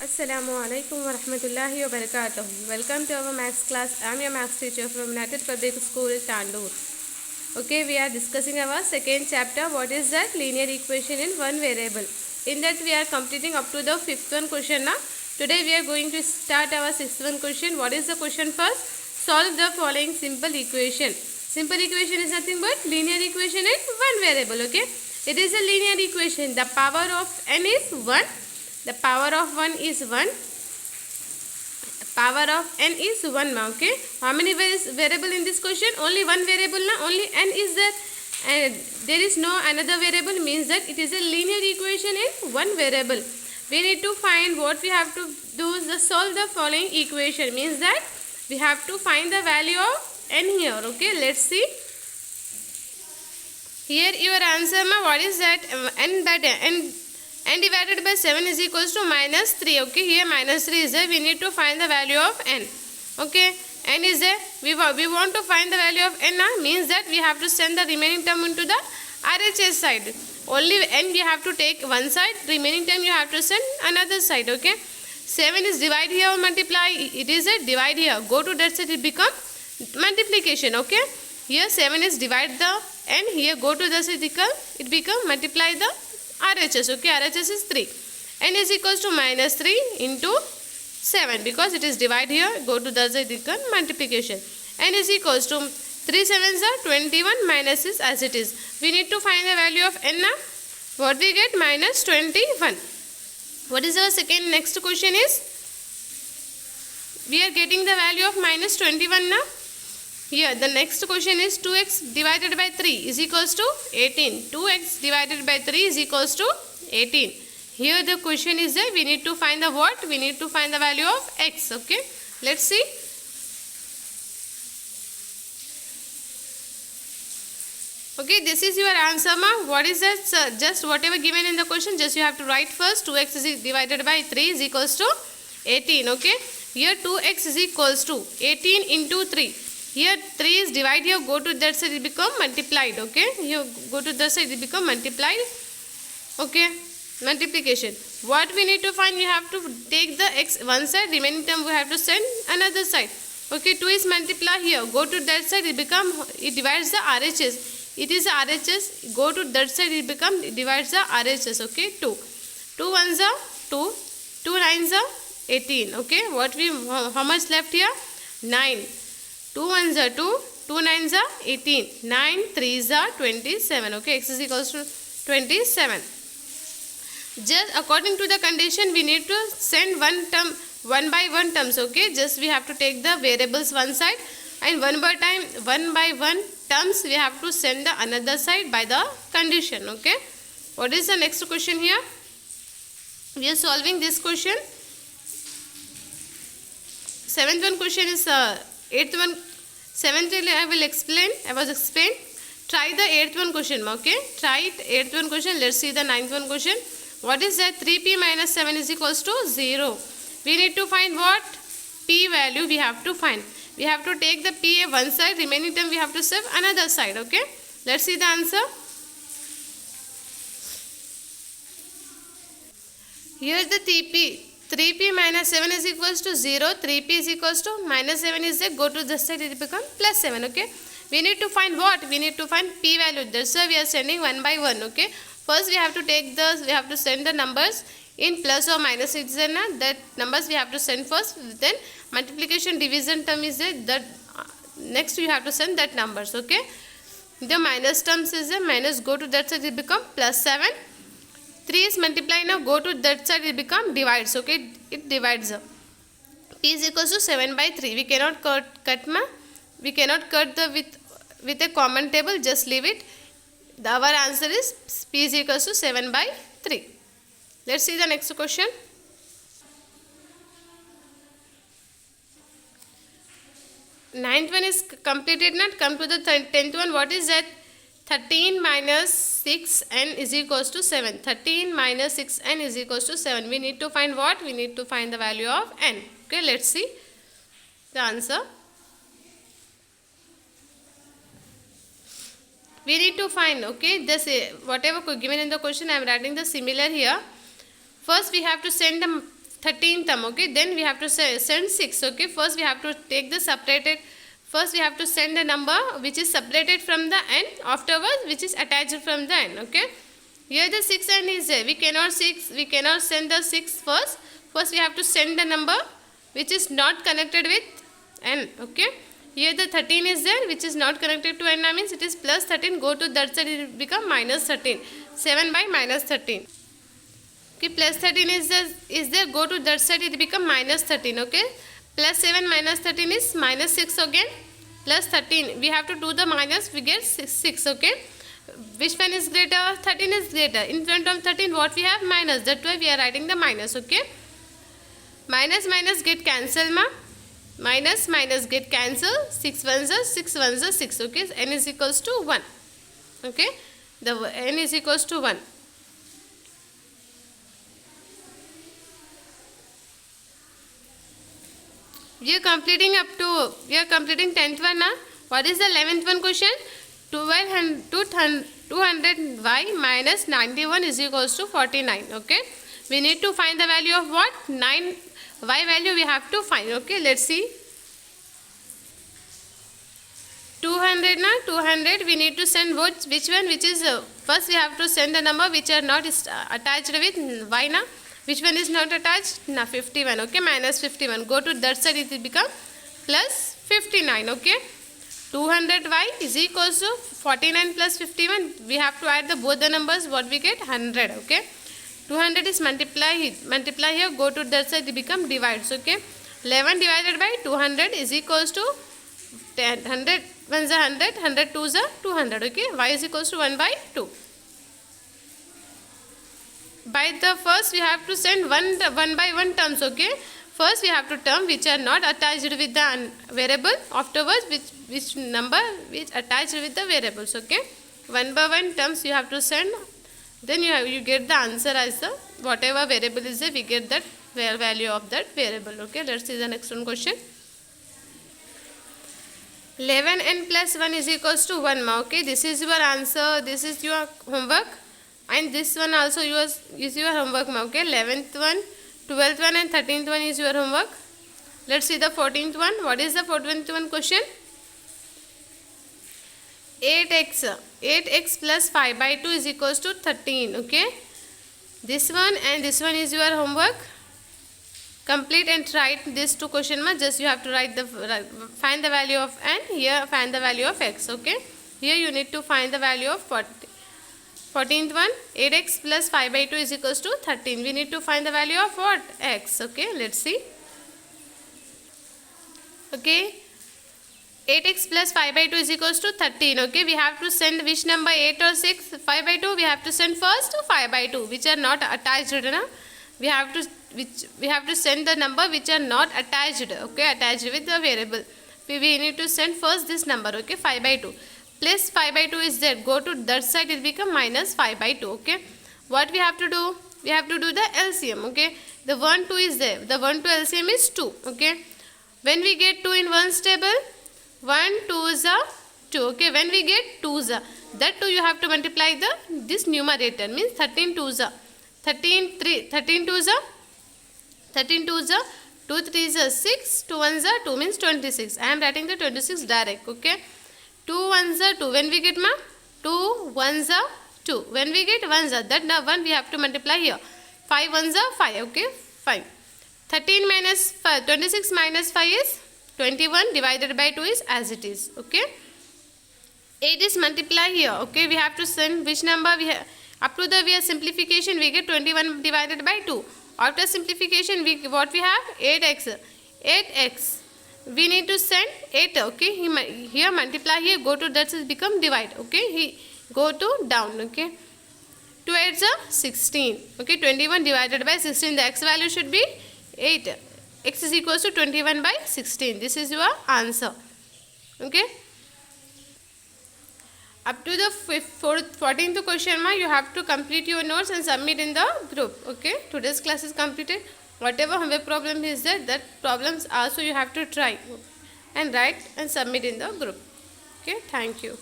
Assalamualaikum warahmatullahi wabarakatuh. Welcome to our maths class. I am your maths teacher from United Public School, Tandoor. Okay, we are discussing our second chapter. What is that? Linear equation in one variable. In that we are completing up to the fifth one question now. Today we are going to start our sixth one question. What is the question first? Solve the following simple equation. Simple equation is nothing but linear equation in one variable. Okay, it is a linear equation. The power of n is 1. The power of 1 is 1. Power of n is 1. Okay. How many variable in this question? Only one variable. Only n is there. And there is no another variable, means that it is a linear equation in one variable. We need to find what we have to do is the solve the following equation. Means that we have to find the value of n here. Okay. Let's see. Here your answer, what is that? N divided by 7 is equals to minus 3. Okay, here minus 3 is there. We need to find the value of n. Okay, n is there. We want to find the value of n, means that we have to send the remaining term into the RHS side. Only n we have to take one side. Remaining term you have to send another side. Okay, 7 is divide here or multiply. It is a divide here. Go to that side, it become multiplication. Okay, here 7 is divide the n. Here go to the side, it become multiply the RHS. Okay, RHS is 3. n is equals to minus 3 into 7, because it is divide here. Go to the side, become multiplication. n is equals to 3 7s are 21 minus is as it is. We need to find the value of n now. What we get? Minus 21. What is our second next question is? We are getting the value of minus 21 now. Here the next question is 2x divided by 3 is equals to 18. 2x divided by 3 is equals to 18. Here the question is that we need to find the what? We need to find the value of x. Okay, let's see. Okay, this is your answer, ma. What is that? So just whatever given in the question, just you have to write first. 2x is divided by 3 is equals to 18. Okay, here 2x is equals to 18 into 3. Here 3 is divide here, go to that side, it become multiplied. Okay, here go to the side, it become multiplied. Okay, multiplication. What we need to find? We have to take the x one side, remaining term we have to send another side. Okay, 2 is multiply here, go to that side, it divides the RHS. It is RHS, go to that side, it divides the RHS. Okay, 2 ones are 2, 2 nines are 18. Okay, how much left here? 9. 2 ones are 2, 2 nines are 18, 9 threes are 27. Okay, x is equals to 27. Just according to the condition, we need to send one term, one by one terms. Okay, just we have to take the variables one side, and one by one terms we have to send the another side by the condition. Okay, what is the next question here? We are solving this question. Seventh one question is 8th one. 7th I will explain. Try the 8th one question. Okay, try 8th one question. Let's see the 9th one question. What is that? 3p minus 7 is equals to 0. We need to find what? P value we have to find. We have to take the p one side, remaining term we have to save another side. Okay, let's see the answer. Here is the 3p minus 7 is equals to 0. 3p is equals to minus 7 is there. Go to this side, it become plus 7. Okay, we need to find what? We need to find p value. That's why we are sending one by one. Okay, first we have to send the numbers in plus or minus. It's there, that numbers we have to send first. Then multiplication division term is there. That next you have to send that numbers. Okay, the minus terms is there. Minus, go to that side, it become plus 7. 3 is multiply now, go to that side, it become divides. Okay, it divides. P is equals to 7 by 3. We cannot we cannot cut the with a common table, just leave it. Our answer is P is equals to 7 by 3. Let's see the next question. Ninth one is completed. Not come to the 10th one. What is that? 13 minus 6n is equals to 7. 13 minus 6n is equals to 7. We need to find what? We need to find the value of n. Okay, let's see the answer. We need to find, okay, this whatever given in the question, I am writing the similar here. First we have to send the 13th term. Okay, then we have to send 6. Okay, first we have to take the separated. First we have to send the number which is separated from the n, afterwards which is attached from the n. Okay, here the 6n is there. We cannot send the 6 first. First we have to send the number which is not connected with n. Okay, here the 13 is there which is not connected to n, means it is plus 13. Go to that side, it will become minus 13. 7 by minus 13. Okay, plus 13 is there. Go to that side, it become minus 13. Okay, plus 7 minus 13 is minus 6 again. Plus 13, we have to do the minus, we get 6. Okay, which one is greater? 13 is greater. In front of 13 what we have? Minus. That's why we are writing the minus. Okay, minus minus get cancel ma. Minus minus get cancel. 6 ones are 6 ones are 6. Okay, n is equals to 1. Okay, the n is equals to 1. We are completing 10th one now. What is the 11th one question? 200y minus 91 is equals to 49. Okay, we need to find the value of what? 9 y value we have to find. Okay, let's see. 200 na 200 we need to send which one, which is first we have to send the number which are not attached with y na. Which one is not attached? Na 51. Okay, minus 51. Go to that side, it will become plus 59. Okay, 200y is equals to 49 plus 51. We have to add both the numbers. What we get? 100. Okay, 200 is multiply here. Go to that side, it become divides. Okay, 11 divided by 200 is equals to 10. 100 1 is 100. 100 2 is 200. Okay, y is equals to 1 by 2. By the first we have to send one by one terms. Okay, first we have to term which are not attached with the variable, afterwards which number which attached with the variables. Okay, one by one terms you have to send, then you get the answer as the whatever variable is there, we get that value of that variable. Okay, let's see the next one question. 11n plus 1 is equals to 1 ma. Okay, this is your answer, this is your homework, and this one also is your homework. Okay, 11th one, 12th one and 13th one is your homework. Let's see the 14th one. What is the 14th one question? 8x plus 5 by 2 is equals to 13. Okay, this one and this one is your homework. Complete and write these two question marks. Just you have to find the value of n, here find the value of x. Okay, here you need to find the value of 14th one, 8x plus 5 by 2 is equals to 13. We need to find the value of what? X. Okay, let's see. Okay, 8x plus 5 by 2 is equals to 13. Okay, we have to send which number, 8 or 6? 5 by 2 we have to send first, 5 by 2 which are not attached. Na? We have to send the number which are not attached. Okay, attached with the variable. We need to send first this number. Okay, 5 by 2. Plus 5 by 2 is there. Go to that side, it will become minus 5 by 2. Okay, what we have to do? We have to do the LCM. Okay, the 1 2 is there. The 1 2 LCM is 2. Okay, when we get 2 in one table, 1 2 is 2. Okay, when we get 2 is that 2 you have to multiply this numerator, means 13 2 is 13 2 is 2 3 is 6, 2 1 is 2 means 26. I am writing the 26 direct. Okay, 2 1 is 2. When we get 2 1 is 2. When we get 1 is that 1 we have to multiply here. 5 1 is 5. Okay, 5. 13 minus 5, 26 minus 5 is 21, divided by 2 is as it is. Okay, 8 is multiply here. Okay, we have to send which number we have. Up to the simplification we get 21 divided by 2. After simplification what we have? 8x. We need to send 8. Okay, here multiply, here go to that is become divide. Okay, he go to down. Okay, 2 8s are 16. Okay, 21 divided by 16. The x value should be 8. X is equals to 21 by 16. This is your answer. Okay, up to the 14th question you have to complete your notes and submit in the group. Okay, today's class is completed. Whatever homework problem is there, that problems also you have to try and write and submit in the group. Okay, thank you.